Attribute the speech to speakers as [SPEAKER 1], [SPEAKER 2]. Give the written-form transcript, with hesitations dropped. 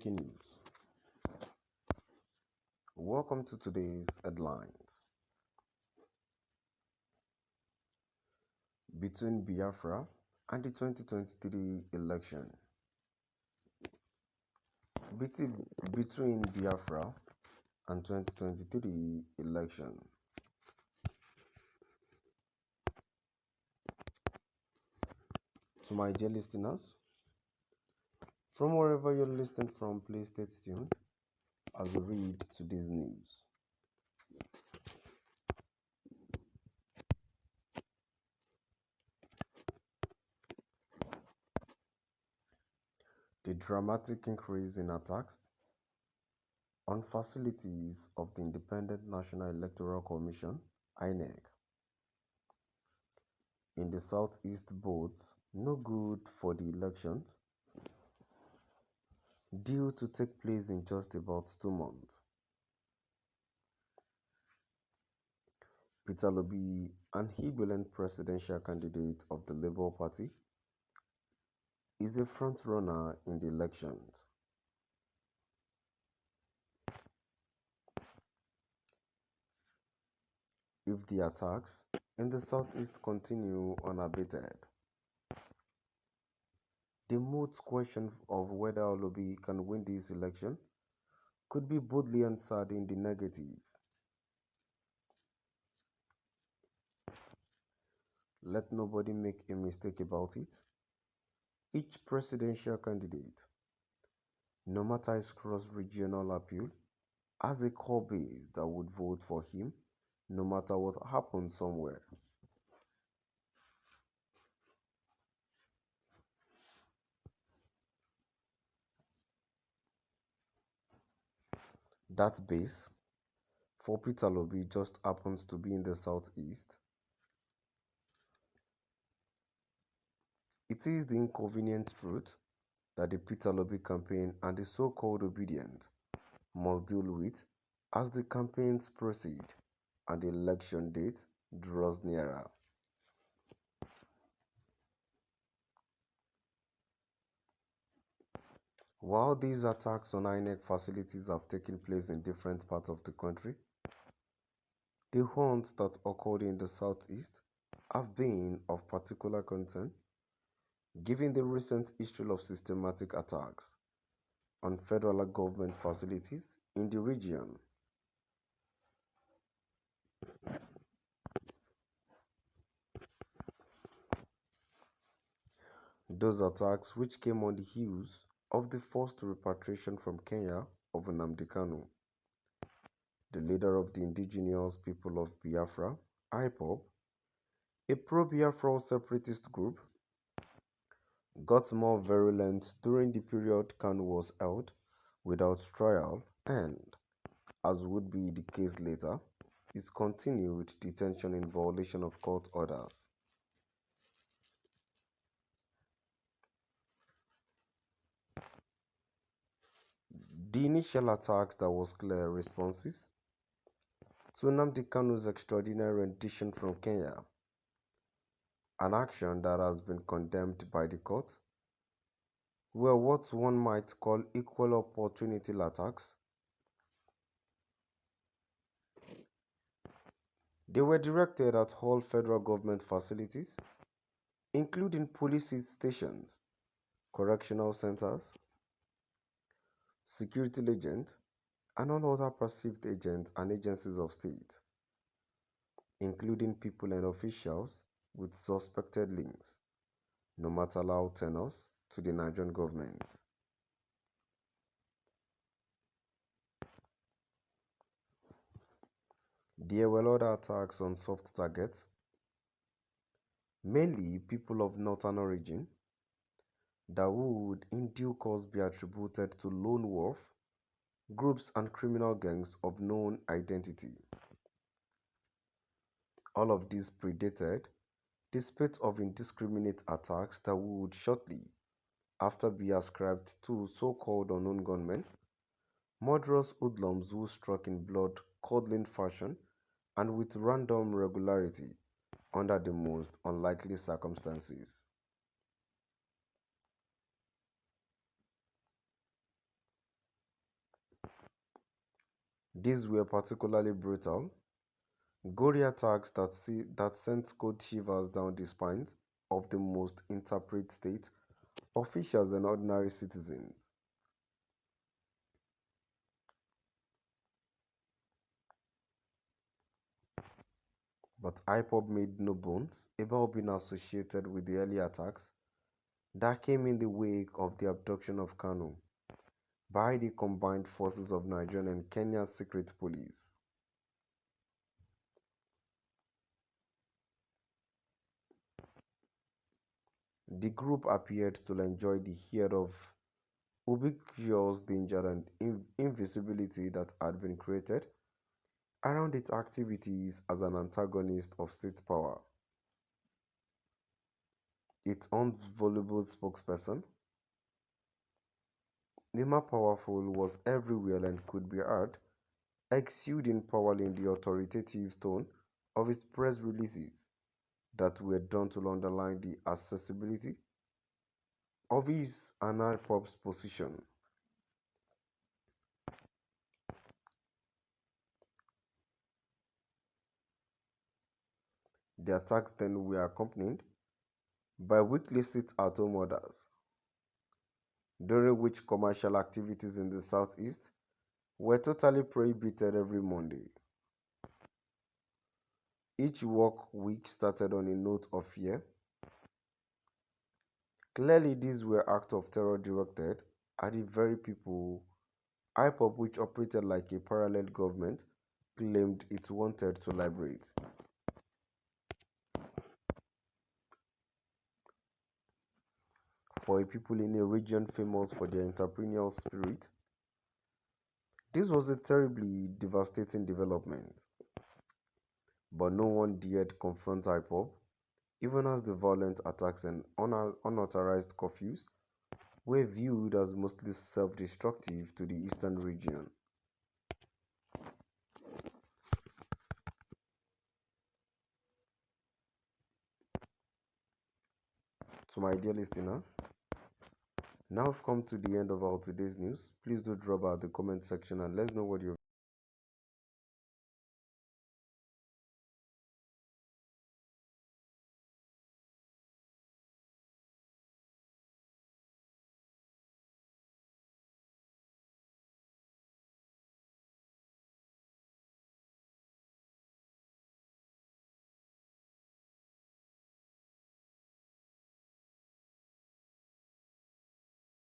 [SPEAKER 1] Breaking news. Welcome to today's headlines. Between Biafra and the 2023 election. Between Biafra and 2023 election. To my dear listeners, from wherever you're listening from, please stay tuned as we read today's news. The dramatic increase in attacks on facilities of the Independent National Electoral Commission (INEC) in the southeast bodes no good for the elections due to take place in just about 2 months. Peter Obi, an ebullient presidential candidate of the Labour Party, is a front-runner in the elections. If the attacks in the southeast continue unabated, the moot question of whether Obi can win this election could be boldly answered in the negative. Let nobody make a mistake about it. Each presidential candidate, no matter his cross-regional appeal, has a core base that would vote for him no matter what happens somewhere. That base for Peter Obi just happens to be in the southeast. It is the inconvenient truth that the Peter Obi campaign and the so-called obedient must deal with as the campaigns proceed and the election date draws nearer. While these attacks on INEC facilities have taken place in different parts of the country, the ones that occurred in the southeast have been of particular concern, given the recent history of systematic attacks on federal government facilities in the region. Those attacks, which came on the heels of the forced repatriation from Kenya of Nnamdi Kanu, the leader of the indigenous people of Biafra, IPOB, a pro-Biafra separatist group, got more virulent during the period Kanu was held without trial and, as would be the case later, his continued detention in violation of court orders. The initial attacks that was clear responses to Nnamdi Kanu's extraordinary rendition from Kenya, an action that has been condemned by the court, were what one might call equal opportunity attacks. They were directed at all federal government facilities, including police stations, correctional centers, security agents, and all other perceived agents and agencies of state, including people and officials with suspected links, no matter how tenuous, to the Nigerian government. There were other attacks on soft targets, mainly people of northern origin, that would in due course be attributed to lone wolf groups and criminal gangs of known identity. All of these predated the spate of indiscriminate attacks that would shortly after be ascribed to so-called unknown gunmen, murderous hoodlums who struck in blood-curdling fashion and with random regularity under the most unlikely circumstances. These were particularly brutal, gory attacks that sent cold shivers down the spines of the most interpret state officials and ordinary citizens. But IPOB made no bones about being associated with the early attacks that came in the wake of the abduction of Kanu by the combined forces of Nigerian and Kenya's secret police. The group appeared to enjoy the air of ubiquitous danger and invisibility that had been created around its activities as an antagonist of state power. Its voluble spokesperson, Nima Powerful, was everywhere and could be heard exuding power in the authoritative tone of his press releases that were done to underline the accessibility of his and IPOB's position. The attacks then were accompanied by weekly sit-at-home orders, during which commercial activities in the southeast were totally prohibited every Monday. Each work week started on a note of fear. Clearly, these were acts of terror directed at the very people IPOB, which operated like a parallel government, claimed it wanted to liberate. For a people in a region famous for their entrepreneurial spirit, this was a terribly devastating development. But no one dared confront IPOB, even as the violent attacks and unauthorized curfews were viewed as mostly self-destructive to the eastern region. To my dear listeners, now we've come to the end of our today's news. Please do drop out the comment section and let us know what you